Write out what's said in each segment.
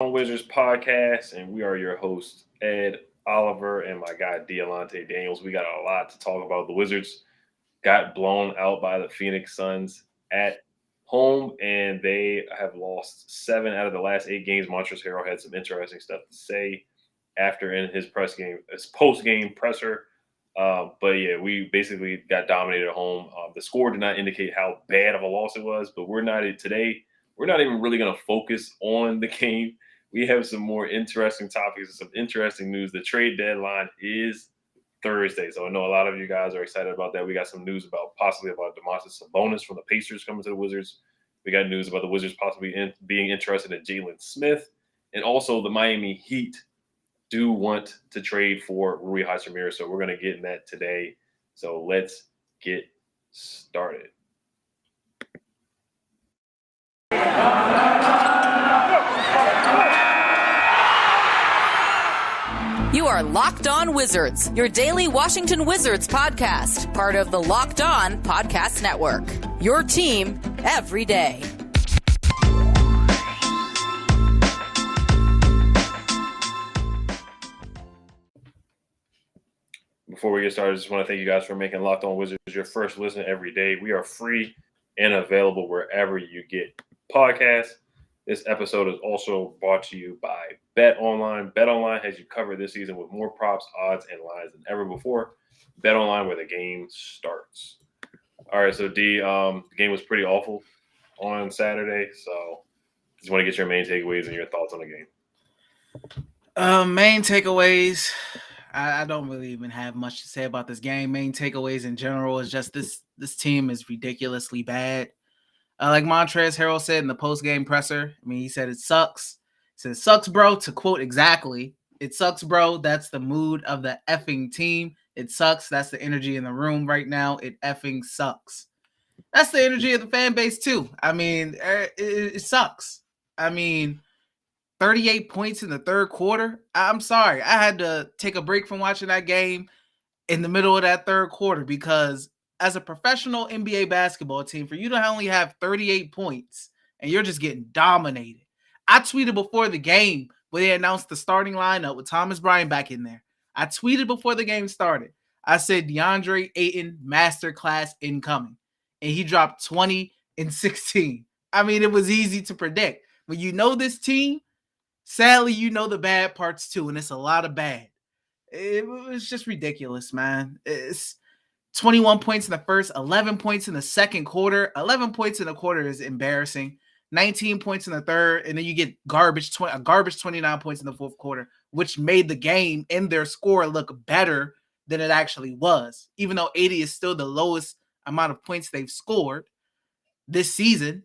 on Wizards podcast, and we are your hosts, Ed, Oliver, and my guy Dialante Daniels. We got a lot to talk about. The Wizards got blown out by the Phoenix Suns at home, and they have lost 7 out of the last 8 games. Montrezl Harrell had some interesting stuff to say after in his post game presser. But yeah, we basically got dominated at home. The score did not indicate how bad of a loss it was, but we're not today. We're not even really going to focus on the game. We have some more interesting topics and some interesting news. The trade deadline is Thursday, so I know a lot of you guys are excited about that. We got some news possibly about Domantas Sabonis from the Pacers coming to the Wizards. We got news about the Wizards possibly being interested in Jalen Smith, and also the Miami Heat do want to trade for Rui Hachimura, so we're going to get in that today. So let's get started. You are Locked On Wizards, your daily Washington Wizards podcast, part of the Locked On Podcast Network. Your team every day. Before we get started, I just want to thank you guys for making Locked On Wizards your first listen every day. We are free and available wherever you get podcasts. This episode is also brought to you by Bet Online. Bet Online has you covered this season with more props, odds, and lines than ever before. Bet Online, where the game starts. All right, so D, the game was pretty awful on Saturday, so just want to get your main takeaways and your thoughts on the game. Main takeaways. I don't really even have much to say about this game. Main takeaways in general is just this team is ridiculously bad. Like Montrezl Harrell said in the post-game presser, he said it sucks. He said, "Sucks, bro," to quote exactly. It sucks, bro. That's the mood of the effing team. It sucks. That's the energy in the room right now. It effing sucks. That's the energy of the fan base too. It sucks. 38 points in the third quarter. I'm sorry. I had to take a break from watching that game in the middle of that third quarter because as a professional NBA basketball team, for you to only have 38 points and you're just getting dominated. I tweeted before the game when they announced the starting lineup with Thomas Bryant back in there. I tweeted before the game started. I said DeAndre Ayton masterclass incoming. And he dropped 20 and 16. It was easy to predict. When you know this team, sadly, you know the bad parts too, and it's a lot of bad. It was just ridiculous, man. It's 21 points in the first, 11 points in the second quarter. 11 points in the quarter is embarrassing. 19 points in the third, and then you get garbage 29 points in the fourth quarter, which made the game and their score look better than it actually was. Even though 80 is still the lowest amount of points they've scored this season.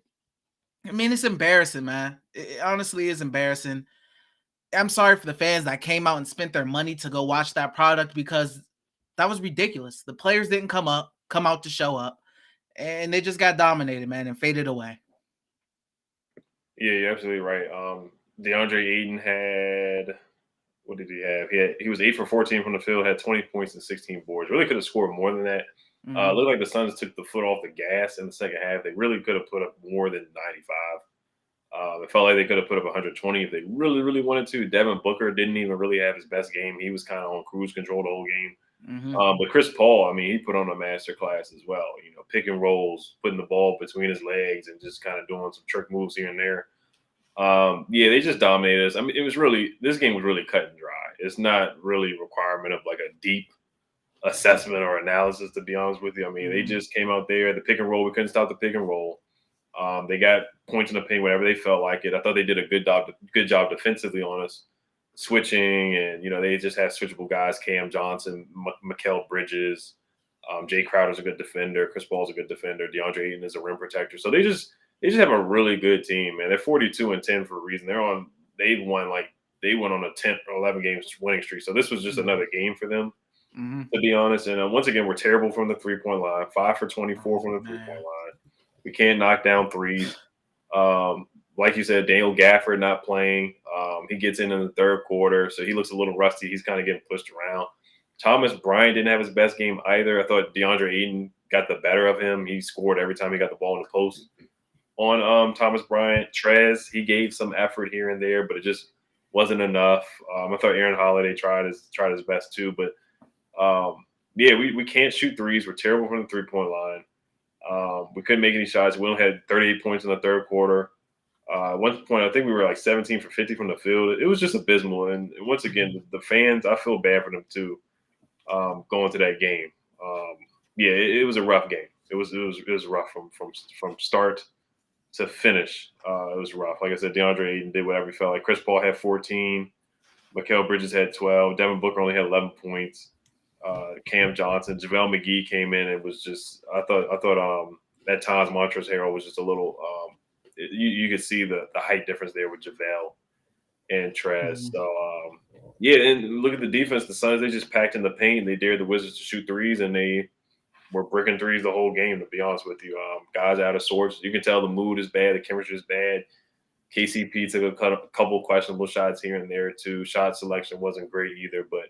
It's embarrassing, man. It honestly is embarrassing. I'm sorry for the fans that came out and spent their money to go watch that product because that was ridiculous. The players didn't come out to show up, and they just got dominated, man, and faded away. Yeah, you're absolutely right. DeAndre Ayton had, what did he have? He was 8 for 14 from the field, had 20 points and 16 boards. Really could have scored more than that. Mm-hmm. Looked like the Suns took the foot off the gas in the second half. They really could have put up more than 95. It felt like they could have put up 120 if they really, really wanted to. Devin Booker didn't even really have his best game. He was kind of on cruise control the whole game. Mm-hmm. But Chris Paul, he put on a master class as well. Pick and rolls, putting the ball between his legs and just kind of doing some trick moves here and there. They just dominated us. This game was really cut and dry. It's not really a requirement of like a deep assessment or analysis, to be honest with you. They just came out there, the pick and roll. We couldn't stop the pick and roll. They got points in the paint whenever they felt like it. I thought they did a good job defensively on us, switching, and they just had switchable guys: Cam Johnson, Mikal Bridges, Jay Crowder's a good defender, Chris Paul's a good defender, DeAndre Ayton is a rim protector. So they just have a really good team, man. They're 42-10 for a reason. They went on a 10 or 11 games winning streak. So this was just another game for them, to be honest. And once again, we're terrible from the 3-point line. 5 for 24 from the 3-point line. We can't knock down threes. Like you said, Daniel Gafford not playing. He gets in the third quarter, so he looks a little rusty. He's kind of getting pushed around. Thomas Bryant didn't have his best game either. I thought DeAndre Ayton got the better of him. He scored every time he got the ball in the post. on Thomas Bryant. Trez, he gave some effort here and there, but it just wasn't enough. I thought Aaron Holiday tried his best too, but yeah, we can't shoot threes. We're terrible from the 3-point line. We couldn't make any shots. We only had 38 points in the third quarter. At one point, I think we were like 17 for 50 from the field. It was just abysmal. And once again, the fans, I feel bad for them too, going to that game. Yeah, it was a rough game. It was rough from start to finish. It was rough. Like I said, DeAndre Ayton did whatever he felt like. Chris Paul had 14. Mikal Bridges had 12. Devin Booker only had 11 points. Cam Johnson, JaVale McGee came in and was just. I thought at times Montrezl Harrell was just a little. You could see the height difference there with JaVale and Trez. So yeah, and look at the defense. The Suns, they just packed in the paint. They dared the Wizards to shoot threes, and they were bricking threes the whole game. To be honest with you, guys out of sorts. You can tell the mood is bad. The chemistry is bad. KCP took a couple questionable shots here and there too. Shot selection wasn't great either, but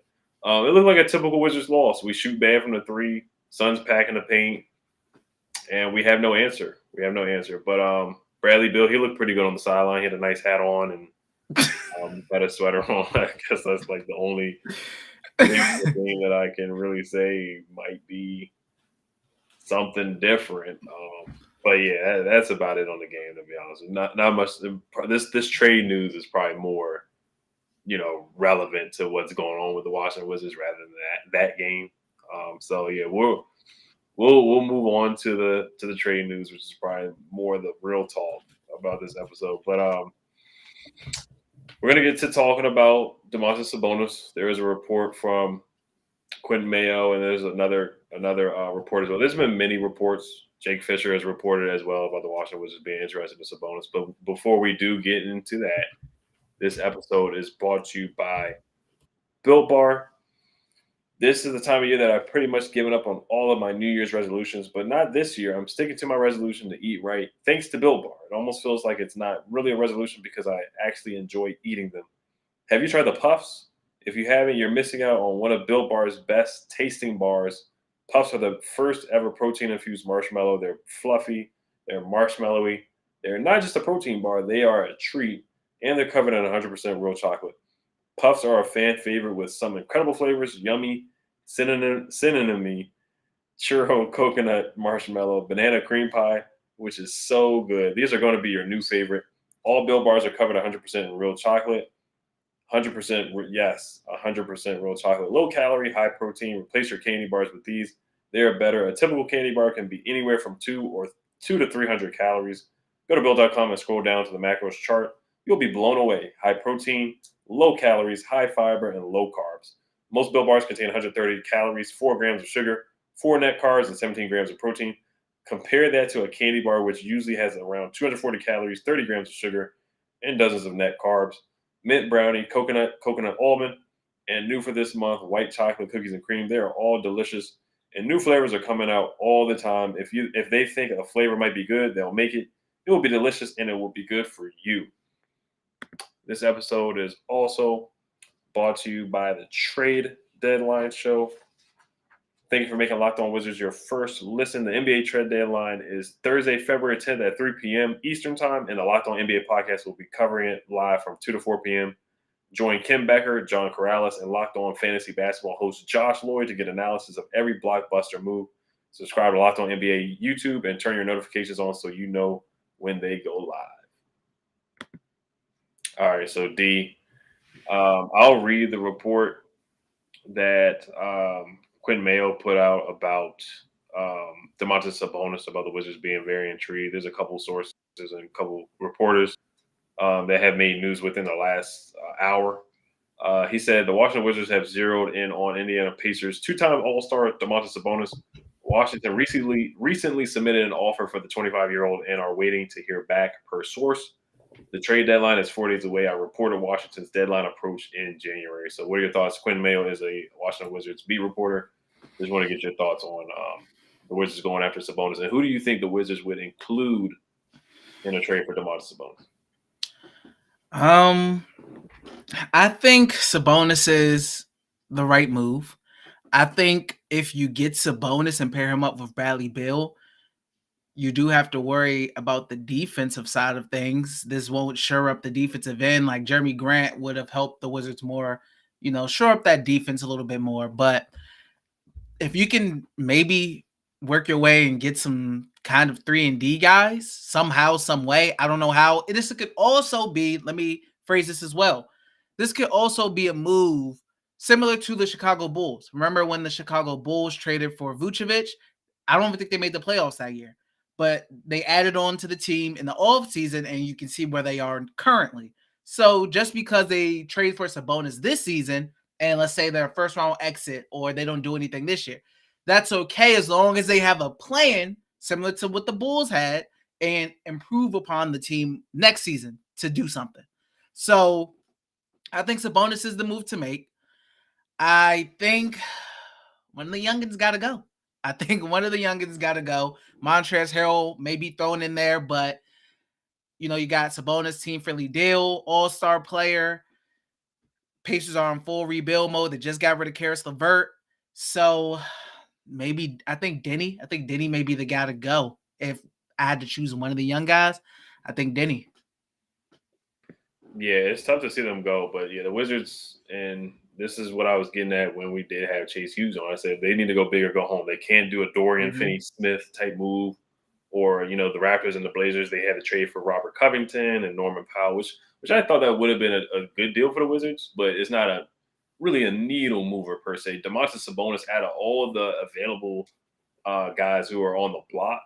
it looked like a typical Wizards loss. We shoot bad from the three. Suns packing the paint, and we have no answer. But Bradley Beal, he looked pretty good on the sideline. He had a nice hat on and had a sweater on. I guess that's like the only thing that I can really say might be something different. But yeah, that's about it on the game, to be honest. Not much. This trade news is probably more, relevant to what's going on with the Washington Wizards rather than that game. So yeah, we'll move on to the trade news, which is probably more the real talk about this episode. But we're gonna get to talking about Domantas Sabonis. There is a report from Quentin Mayo, and there's another report as well. There's been many reports. Jake Fisher has reported as well about the Washington Wizards being interested in Sabonis. But before we do get into that, this episode is brought to you by Built Bar. This is the time of year that I've pretty much given up on all of my New Year's resolutions, but not this year. I'm sticking to my resolution to eat right, thanks to Built Bar. It almost feels like it's not really a resolution because I actually enjoy eating them. Have you tried the Puffs? If you haven't, you're missing out on one of Built Bar's best tasting bars. Puffs are the first ever protein-infused marshmallow. They're fluffy. They're marshmallowy. They're not just a protein bar. They are a treat, and they're covered in 100% real chocolate. Puffs are a fan favorite with some incredible flavors: yummy, cinnamony, churro, coconut, marshmallow, banana cream pie, which is so good. These are going to be your new favorite. All Built Bars are covered 100% in real chocolate. 100%, yes, 100% real chocolate. Low calorie, high protein. Replace your candy bars with these. They are better. A typical candy bar can be anywhere from 2 to 300 calories. Go to Built.com and scroll down to the macros chart. You'll be blown away. High protein, low calories, high fiber, and low carbs. Most Built Bars contain 130 calories, 4 grams of sugar, 4 net carbs, and 17 grams of protein. Compare that to a candy bar, which usually has around 240 calories, 30 grams of sugar, and dozens of net carbs. Mint brownie, coconut almond, and new for this month, white chocolate cookies and cream. They are all delicious, and new flavors are coming out all the time. If they think a flavor might be good, they'll make it. It will be delicious, and it will be good for you. This episode is also brought to you by the Trade Deadline Show. Thank you for making Locked On Wizards your first listen. The NBA Trade Deadline is Thursday, February 10th at 3 p.m. Eastern Time, and the Locked On NBA podcast will be covering it live from 2 to 4 p.m. Join Kim Becker, John Corrales, and Locked On Fantasy Basketball host Josh Lloyd to get analysis of every blockbuster move. Subscribe to Locked On NBA YouTube and turn your notifications on so you know when they go live. All right, so D, I'll read the report that Quentin Mayo put out about Domantas Sabonis, about the Wizards being very intrigued. There's a couple sources and a couple reporters that have made news within the last hour. He said the Washington Wizards have zeroed in on Indiana Pacers two-time All-Star Domantas Sabonis. Washington recently submitted an offer for the 25-year-old and are waiting to hear back, per source. The trade deadline is 4 days away. I reported Washington's deadline approach in January. So what are your thoughts? Quentin Mayo is a Washington Wizards beat reporter. Just want to get your thoughts on the Wizards going after Sabonis. And who do you think the Wizards would include in a trade for Domantas Sabonis? I think Sabonis is the right move. I think if you get Sabonis and pair him up with Bradley Beal, you do have to worry about the defensive side of things. This won't shore up the defensive end. Like Jeremy Grant would have helped the Wizards more, shore up that defense a little bit more. But if you can maybe work your way and get some kind of 3-and-D guys somehow, some way, I don't know how. This could also be, let me phrase this as well. This could also be a move similar to the Chicago Bulls. Remember when the Chicago Bulls traded for Vucevic? I don't even think they made the playoffs that year, but they added on to the team in the offseason, and you can see where they are currently. So just because they trade for Sabonis this season, and let's say they're a first round exit or they don't do anything this year, that's okay as long as they have a plan similar to what the Bulls had and improve upon the team next season to do something. So I think Sabonis is the move to make. I think one of the youngins got to go. Montrezl Harrell may be thrown in there, but you got Sabonis, team friendly deal, all-star player. Pacers are in full rebuild mode. They just got rid of Karis LeVert. So maybe I think Denny may be the guy to go. If I had to choose one of the young guys, I think Denny. Yeah, it's tough to see them go, but yeah, the Wizards, and this is what I was getting at when we did have Chase Hughes on. I said they need to go big or go home. They can't do a Dorian Finney-Smith type move, or the Raptors and the Blazers. They had to trade for Robert Covington and Norman Powell, which I thought that would have been a good deal for the Wizards, but it's not really a needle mover per se. Domantas Sabonis, out of all of the available guys who are on the block,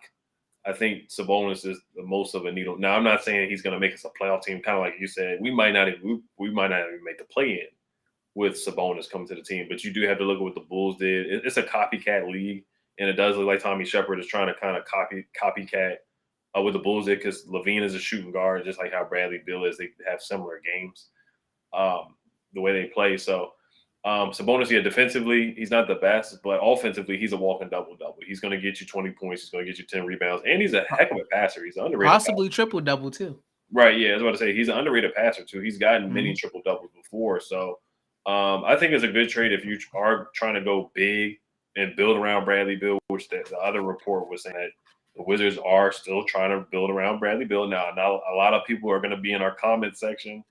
I think Sabonis is the most of a needle. Now, I'm not saying he's going to make us a playoff team. Kind of like you said, we might not even make the play-in with Sabonis coming to the team. But you do have to look at what the Bulls did. It's a copycat league, and it does look like Tommy Shepard is trying to kind of copycat what the Bulls did, because Levine is a shooting guard, just like how Bradley Beal is. They have similar games, the way they play. So Sabonis, defensively, he's not the best, but offensively, he's a walking double-double. He's going to get you 20 points. He's going to get you 10 rebounds, and he's a heck of a passer. He's an underrated possibly triple-double, too. Right, yeah, I was about to say, he's an underrated passer, too. He's gotten many triple-doubles before. So I think it's a good trade if you are trying to go big and build around Bradley Beal, which the other report was saying that the Wizards are still trying to build around Bradley Beal. Now a lot of people are going to be in our comment section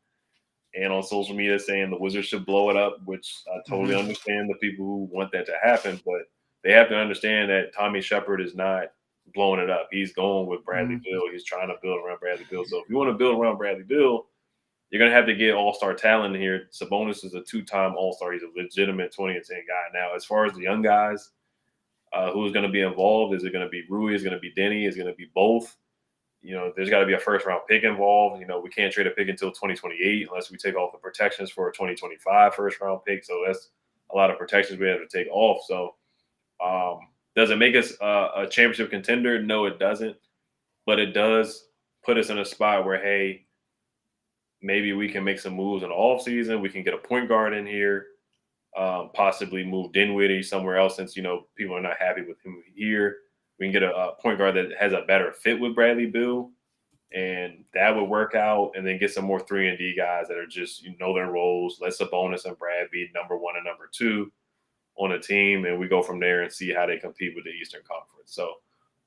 and on social media saying the Wizards should blow it up, which I totally understand the people who want that to happen, but they have to understand that Tommy Shepard is not blowing it up. He's going with Bradley Beal. He's trying to build around Bradley Beal. So if you want to build around Bradley Beal, you're going to have to get all-star talent in here. Sabonis is a two-time all-star. He's a legitimate 20-10 guy. Now, as far as the young guys, who's going to be involved? Is it going to be Rui? Is it going to be Denny? Is it going to be both? There's got to be a first-round pick involved. We can't trade a pick until 2028 unless we take off the protections for a 2025 first-round pick. So that's a lot of protections we have to take off. So does it make us a championship contender? No, it doesn't. But it does put us in a spot where, hey, maybe we can make some moves in the offseason. We can get a point guard in here, possibly move Dinwiddie somewhere else since, people are not happy with him here. We can get a point guard that has a better fit with Bradley Beal, and that would work out. And then get some more 3-and-D guys that are just, their roles. Let Sabonis and Brad be number 1 and number 2 on a team, and we go from there and see how they compete with the Eastern Conference. So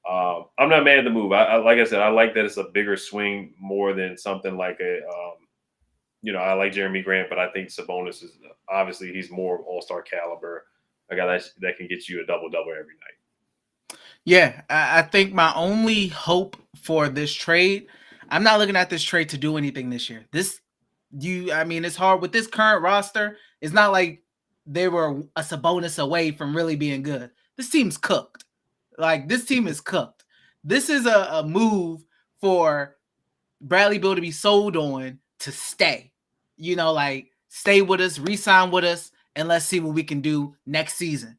I'm not mad at the move. Like I said, I like that it's a bigger swing more than something like I like Jeremy Grant, but I think Sabonis is obviously he's more all-star caliber, a guy that can get you a double-double every night. Yeah, I think my only hope for this trade, I'm not looking at this trade to do anything this year. It's hard with this current roster. It's not like they were a Sabonis away from really being good. This team's cooked. This team is cooked. This is a move for Bradley Beal to be sold on to stay. Stay with us, re-sign with us, and let's see what we can do next season.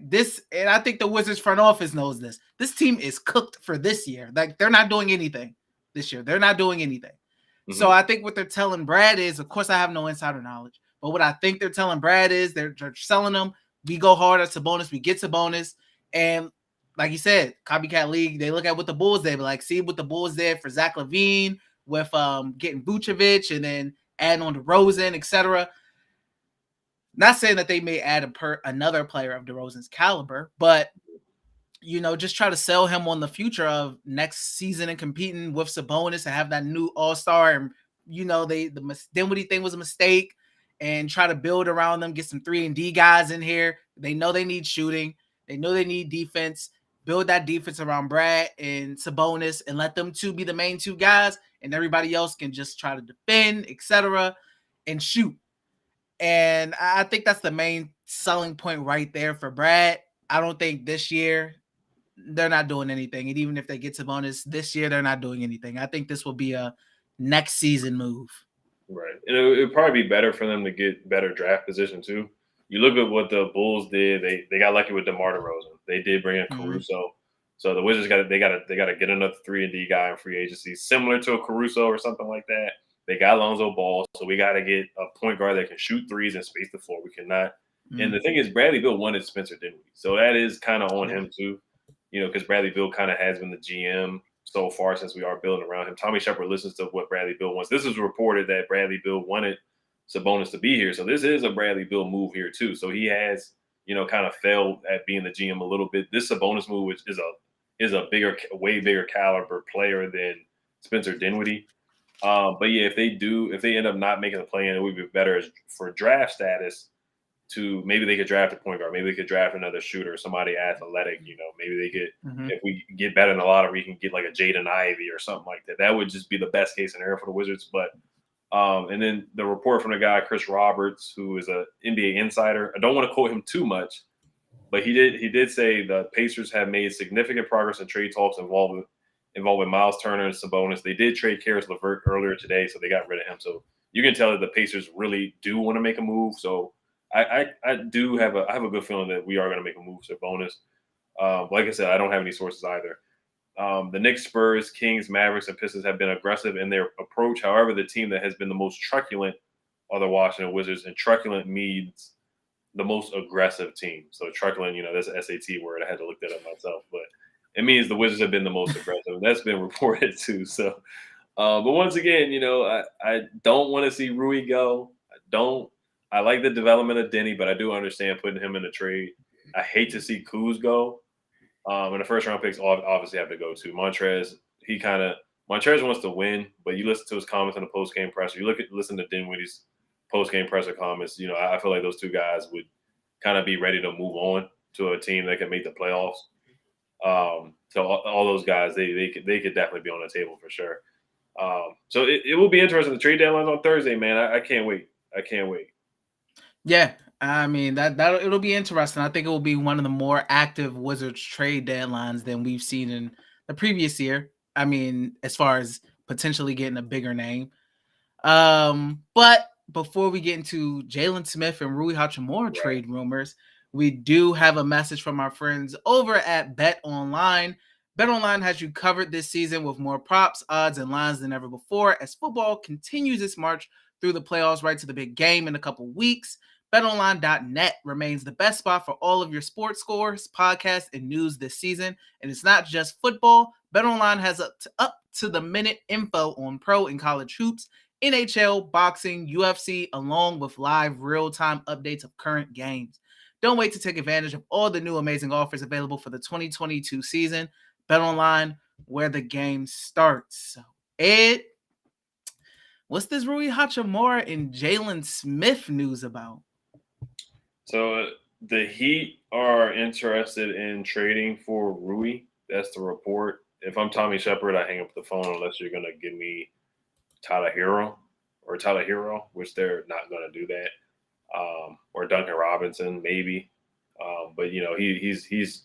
This, and I think the Wizards front office knows this. This team is cooked for this year. They're not doing anything this year. They're not doing anything. So I think what they're telling Brad is, of course, I have no insider knowledge, but what I think they're telling Brad is they're selling them. We go hard at Sabonis. We get Sabonis. And like you said, copycat league, they look at what the Bulls did. But see what the Bulls did for Zach LaVine with getting Vucevic and then adding on DeRozan, etc. Not saying that they may add another player of DeRozan's caliber, but just try to sell him on the future of next season and competing with Sabonis and have that new all-star. And, the Dinwiddie thing was a mistake, and try to build around them, get some 3-and-D guys in here. They know they need shooting. They know they need defense. Build that defense around Brad and Sabonis and let them two be the main two guys, and everybody else can just try to defend, etc., and shoot. And I think that's the main selling point right there for Brad. I don't think this year they're not doing anything. And even if they get Sabonis this year, they're not doing anything. I think this will be a next season move. Right. And it would probably be better for them to get better draft position too. You look at what the Bulls did. They got lucky with DeMar DeRozan. They did bring in Caruso. So the Wizards got to get another 3-and-D guy in free agency, similar to a Caruso or something like that. They got Lonzo Ball, so we got to get a point guard that can shoot threes and space the floor. We cannot. And the thing is, Bradley Beal wanted Spencer Dinwiddie, so that is kind of on him too. Because Bradley Beal kind of has been the GM so far since we are building around him. Tommy Shepard listens to what Bradley Beal wants. This is reported that Bradley Beal wanted Sabonis to be here, so this is a Bradley Beal move here too. So he has, kind of failed at being the GM a little bit. This Sabonis move, which is a way bigger caliber player than Spencer Dinwiddie. But yeah, if they end up not making the play-in, it would be better for draft status to maybe they could draft a point guard, maybe they could draft another shooter, somebody athletic, maybe they could, if we get better in the lottery, we can get like a Jaden Ivey or something like that. That would just be the best case scenario for the Wizards. But and then the report from the guy, Chris Roberts, who is an NBA insider, I don't want to quote him too much, but he did say the Pacers have made significant progress in trade talks involving Miles Turner and Sabonis. They did trade Karis LeVert earlier today, so they got rid of him. So you can tell that the Pacers really do want to make a move. So I do have a good feeling that we are going to make a move to Sabonis. Like I said, I don't have any sources either. The Knicks, Spurs, Kings, Mavericks, and Pistons have been aggressive in their approach. However, the team that has been the most truculent are the Washington Wizards, and truculent means the most aggressive team. So truculent, that's an SAT word. I had to look that up myself, but it means the Wizards have been the most aggressive. That's been reported too. So, but once again, I don't want to see Rui go. I like the development of Denny, but I do understand putting him in the trade. I hate to see Kuz go. And the first round picks obviously have to go to Montrez. Montrez wants to win, but you listen to his comments in the post game presser. Listen to Dinwiddie's post game presser comments. I feel like those two guys would kind of be ready to move on to a team that can make the playoffs. So all those guys, they could definitely be on the table for sure. So it will be interesting. The trade deadline's on Thursday, man. I can't wait. Yeah, I mean that it'll be interesting. I think it will be one of the more active Wizards trade deadlines than we've seen in the previous year. I mean, as far as potentially getting a bigger name. But before we get into Jalen Smith and Rui Hachimura trade rumors, we do have a message from our friends over at Bet Online. Bet Online has you covered this season with more props, odds, and lines than ever before as football continues its march through the playoffs right to the big game in a couple weeks. BetOnline.net remains the best spot for all of your sports scores, podcasts, and news this season. And it's not just football. BetOnline has up to the minute info on pro and college hoops, NHL, boxing, UFC, along with live real-time updates of current games. Don't wait to take advantage of all the new amazing offers available for the 2022 season. BetOnline, where the game starts. So, Ed, what's this Rui Hachimura and Jalen Smith news about? So the Heat are interested in trading for Rui. That's the report. If I'm Tommy Shepard, I hang up the phone unless you're going to give me Tyler Hero, which they're not going to do that. Or Duncan Robinson, maybe. But he's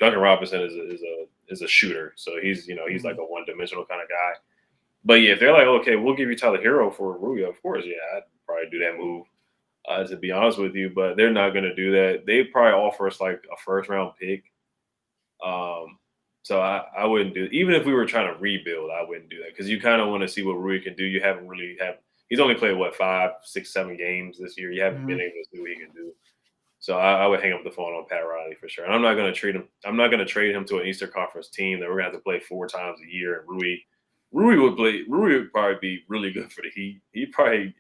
Duncan Robinson is a shooter, so he's like a one-dimensional kind of guy. But yeah, if they're like, okay, we'll give you Tyler Hero for Rui, of course, yeah, I'd probably do that move. To be honest with you, but they're not going to do that. They probably offer us like a first-round pick. So I wouldn't do it. Even if we were trying to rebuild, I wouldn't do that because you kind of want to see what Rui can do. You haven't really he's only played 5, 6, 7 games this year. You haven't been able to see what he can do. So I would hang up the phone on Pat Riley for sure. And I'm not going to trade him. I'm not going to trade him to an Eastern Conference team that we're going to have to play 4 times a year. And Rui would probably be really good for the Heat. He'd probably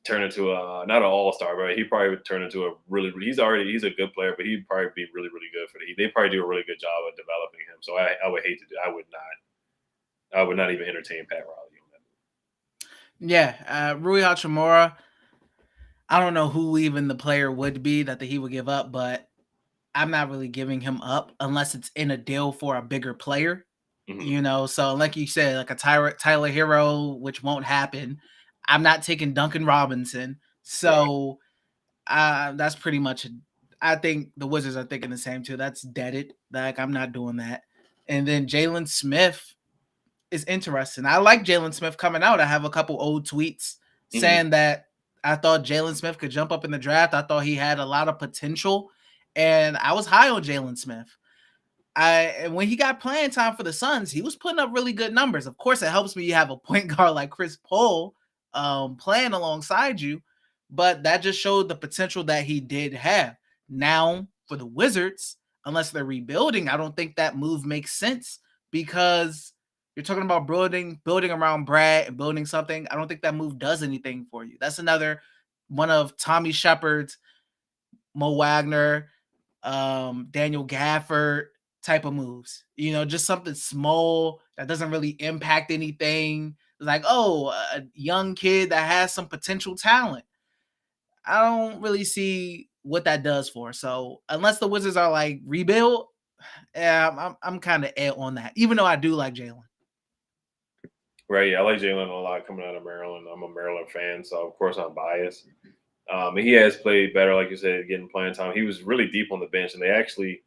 turn into a not an all-star, but he probably would turn into a he's a good player, but he'd probably be really, really good for the Heat. They probably do a really good job of developing him. So I would hate to do I would not even entertain Pat Riley on that. Yeah, Rui Hachimura. I don't know who even the player would be that he would give up, but I'm not really giving him up unless it's in a deal for a bigger player. Mm-hmm. So like you said, like a Tyler Hero, which won't happen. I'm not taking Duncan Robinson. Right. So that's pretty much it. I think the Wizards are thinking the same too. That's deaded. Like I'm not doing that. And then Jalen Smith is interesting. I like Jalen Smith coming out. I have a couple old tweets Mm-hmm. saying that I thought Jalen Smith could jump up in the draft. I thought he had a lot of potential, and I was high on Jalen Smith. And when he got playing time for the Suns, he was putting up really good numbers. Of course, it helps me you have a point guard like Chris Paul playing alongside you, but that just showed the potential that he did have. Now, for the Wizards, unless they're rebuilding, I don't think that move makes sense because you're talking about building around Brad and building something. I don't think that move does anything for you. That's another one of Tommy Shepard's, Mo Wagner, Daniel Gafford type of moves. Just something small that doesn't really impact anything. It's like, oh, a young kid that has some potential talent. I don't really see what that does for. So unless the Wizards are like rebuild, yeah, I'm kind of on that. Even though I do like Jalen. Right. Yeah, I like Jalen a lot coming out of Maryland. I'm a Maryland fan, so of course I'm biased. And he has played better, like you said, getting playing time. He was really deep on the bench, and they actually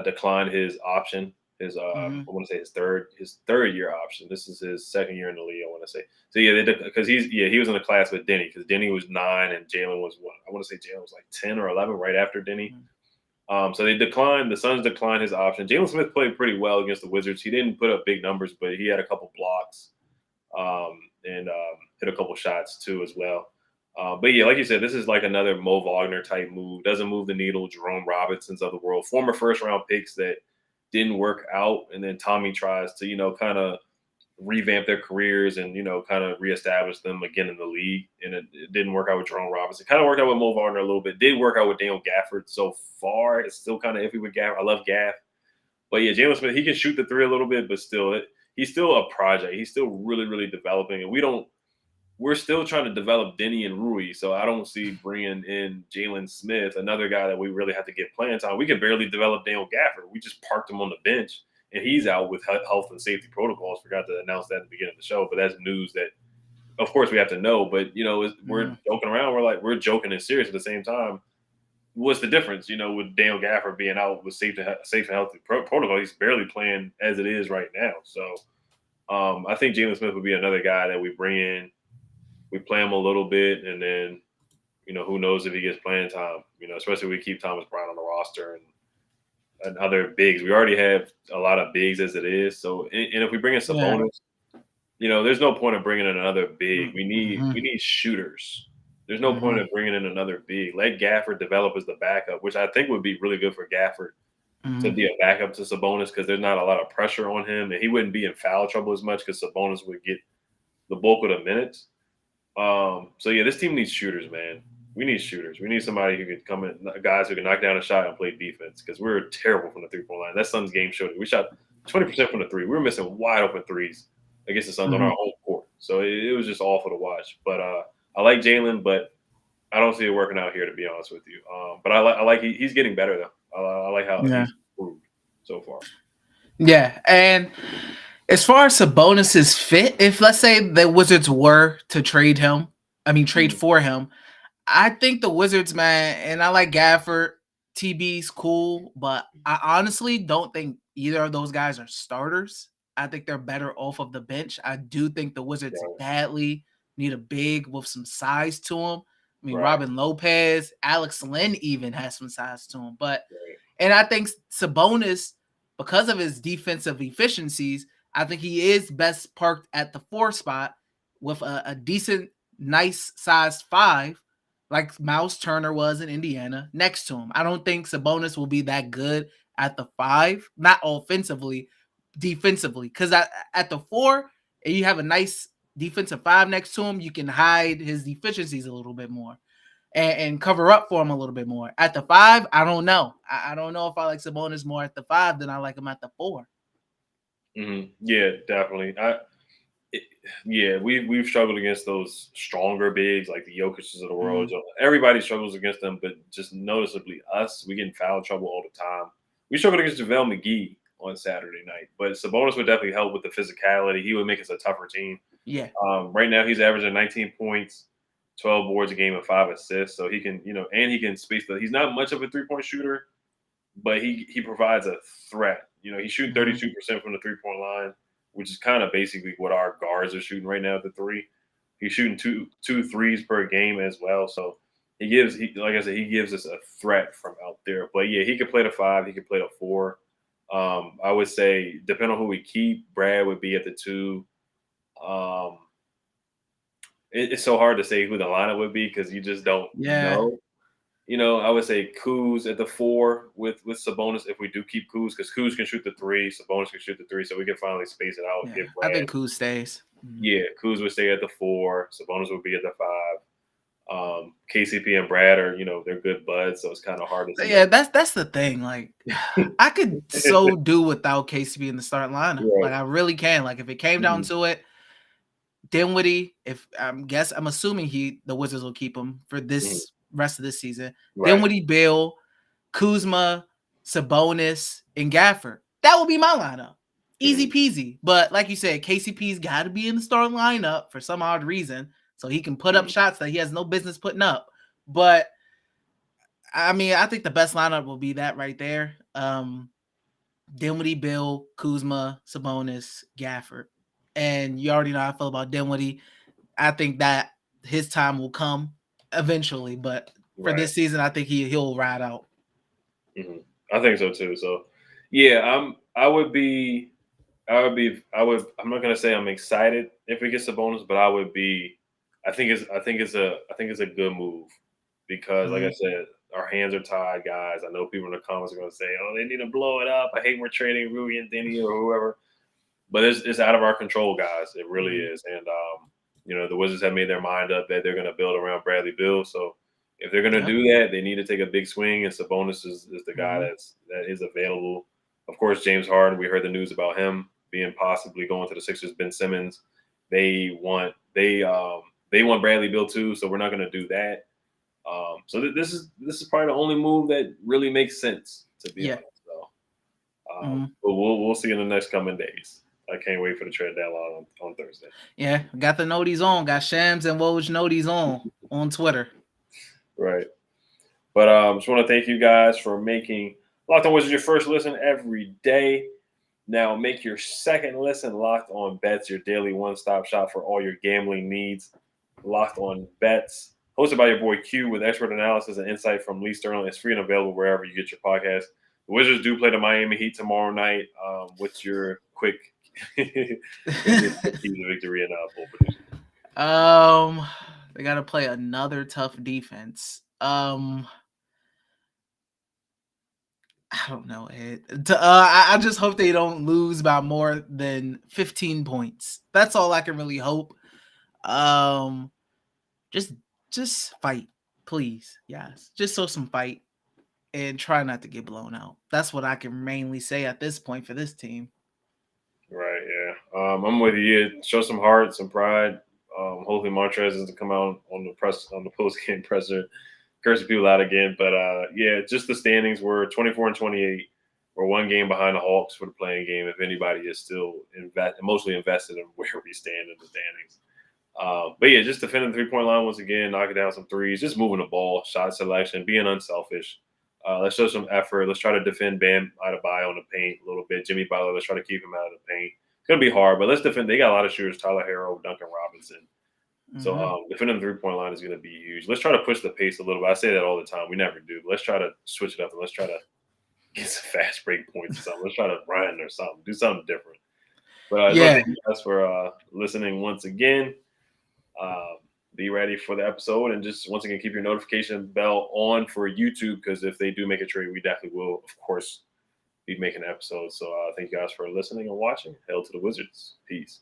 declined his option. His I want to say his third year option. This is his second year in the league. I want to say so. Yeah, because he was in the class with Denny because Denny was 9 and Jalen was what I want to say Jalen was like 10 or 11 right after Denny. So they declined. The Suns declined his option. Jalen Smith played pretty well against the Wizards. He didn't put up big numbers, but he had a couple blocks and hit a couple shots too as well. But yeah, like you said, this is like another Mo Wagner type move. Doesn't move the needle. Jerome Robinsons of the world, former first round picks that didn't work out, and then Tommy tries to kind of revamp their careers and kind of reestablish them again in the league. And it didn't work out with Jerome Robinson. Kind of worked out with Mo Wagner a little bit. Did work out with Daniel Gafford so far. It's still kind of iffy with Gaff. I love Gaff, but yeah, Jalen Smith, he can shoot the three a little bit, but still, he's still a project. He's still really, really developing, and we're still trying to develop Denny and Rui, so I don't see bringing in Jalen Smith, another guy that we really have to get playing time. We can barely develop Daniel Gafford. We just parked him on the bench, and he's out with health and safety protocols. Forgot to announce that at the beginning of the show, but that's news that, of course, we have to know. But we're joking around. We're joking and serious at the same time. What's the difference? With Daniel Gafford being out with safe and healthy protocol, he's barely playing as it is right now. So I think Jalen Smith would be another guy that we bring in. We play him a little bit, and then, who knows if he gets playing time, especially if we keep Thomas Brown on the roster and other bigs. We already have a lot of bigs as it is. So, and if we bring in Sabonis, there's no point of bringing in another big. We need shooters. There's no point of bringing in another big. Let Gafford develop as the backup, which I think would be really good for Gafford to be a backup to Sabonis because there's not a lot of pressure on him, and he wouldn't be in foul trouble as much because Sabonis would get the bulk of the minutes. So yeah, this team needs shooters, man. We need shooters. We need somebody who can come in, guys who can knock down a shot and play defense because we're terrible from the 3-point line. That Suns game showed it. We shot 20% from the three. We were missing wide open threes against the Suns on our home court. So it was just awful to watch. But I like Jalen, but I don't see it working out here, to be honest with you. But I like he's getting better though. I like how he's improved so far. Yeah, and as far as Sabonis's fit, if let's say the Wizards were to trade for him, I think the Wizards, man, and I like Gafford, TB's cool, but I honestly don't think either of those guys are starters. I think they're better off of the bench. I do think the Wizards badly need a big with some size to him. I mean, Robin Lopez, Alex Lynn even has some size to him. And I think Sabonis, because of his defensive efficiencies, I think he is best parked at the 4 spot with a decent, nice sized 5, like Miles Turner was in Indiana, next to him. I don't think Sabonis will be that good at the 5, not offensively, defensively. Because at the 4, you have a nice defensive 5 next to him, you can hide his deficiencies a little bit more and cover up for him a little bit more. At the 5, I don't know. I don't know if I like Sabonis more at the 5 than I like him at the 4. Mm-hmm. Yeah, definitely. We've struggled against those stronger bigs like the Jokic's of the world. Everybody struggles against them, but just noticeably us, we get in foul trouble all the time. We struggled against JaVale McGee on Saturday night, but Sabonis would definitely help with the physicality. He would make us a tougher team. Yeah. Right now he's averaging 19 points, 12 boards a game, and 5 assists. So he can, and he can space he's not much of a 3-point shooter, but he provides a threat. He's shooting 32% from the 3-point line, which is kind of basically what our guards are shooting right now at the 3. He's shooting two threes per game as well. So like I said, he gives us a threat from out there. But yeah, he could play the 5, he could play the 4. I would say, depending on who we keep, Brad would be at the 2. It's so hard to say who the lineup would be because you just don't know. I would say Kuz at the 4 with Sabonis if we do keep Kuz, because Kuz can shoot the 3, Sabonis can shoot the 3, so we can finally space it out. Yeah, I think Kuz stays. Yeah, Kuz would stay at the 4, Sabonis would be at the 5. KCP and Brad are, they're good buds, so it's kind of hard to say. Yeah, that's the thing. Like, I could so do without KCP in the starting lineup. Right. Like, I really can. Like, if it came down to it, Dinwiddie, I'm assuming the Wizards will keep him for this rest of this season. Right. Dinwiddie, Bill, Kuzma, Sabonis, and Gafford. That will be my lineup. Easy peasy. But like you said, KCP's got to be in the starting lineup for some odd reason, so he can put up shots that he has no business putting up. But I mean, I think the best lineup will be that right there. Dinwiddie, Bill, Kuzma, Sabonis, Gafford. And you already know how I feel about Dinwiddie. I think that his time will come eventually, but for this season, I think he'll ride out. I think so too. So, yeah, I'm not gonna say I'm excited if we get Sabonis, but I think it's a good move because, like I said, our hands are tied, guys. I know people in the comments are gonna say, "Oh, they need to blow it up." I hate we're trading Rui and Denny or whoever. But it's out of our control, guys. It really is. And, the Wizards have made their mind up that they're going to build around Bradley Beal. So if they're going to do that, they need to take a big swing. And Sabonis is the guy that is available. Of course, James Harden, we heard the news about him being possibly going to the Sixers. Ben Simmons, they want Bradley Beal too. So we're not going to do that. So this is probably the only move that really makes sense, to be honest. So, but we'll see in the next coming days. I can't wait for the trade deadline on Thursday. Yeah, got the noties on. Got Shams and Woj noties on Twitter. Right. But just want to thank you guys for making Locked On Wizards your first listen every day. Now make your second listen Locked On Bets, your daily one-stop shop for all your gambling needs. Locked On Bets, hosted by your boy Q with expert analysis and insight from Lee Sterling. It's free and available wherever you get your podcast. The Wizards do play the Miami Heat tomorrow night. What's your quick victory and pole prediction? They got to play another tough defense. I don't know, Ed. I just hope they don't lose by more than 15 points. That's all I can really hope. Just fight, please. Yes, just show some fight and try not to get blown out. That's what I can mainly say at this point for this team. Right, yeah. I'm with you. Show some heart, some pride. Hopefully Montrez doesn't come out on the post-game presser, cursing people out again. But yeah, just the standings were 24-28. We're one game behind the Hawks for the playing game. If anybody is still emotionally invested in where we stand in the standings. But yeah, just defending the 3-point line once again, knocking down some threes, just moving the ball, shot selection, being unselfish. Let's show some effort. Let's try to defend Bam Adebayo on the paint a little bit. Jimmy Butler, let's try to keep him out of the paint. It's going to be hard, but let's defend. They got a lot of shooters, Tyler Herro, Duncan Robinson. So defending the 3-point line is going to be huge. Let's try to push the pace a little bit. I say that all the time. We never do. But let's try to switch it up and let's try to get some fast break points or something. Let's try to run or something. Do something different. But thank you guys for listening once again. Be ready for the episode, and just once again keep your notification bell on for YouTube, because if they do make a trade, we definitely will, of course, be making episodes. So thank you guys for listening and watching. Hail to the Wizards. Peace.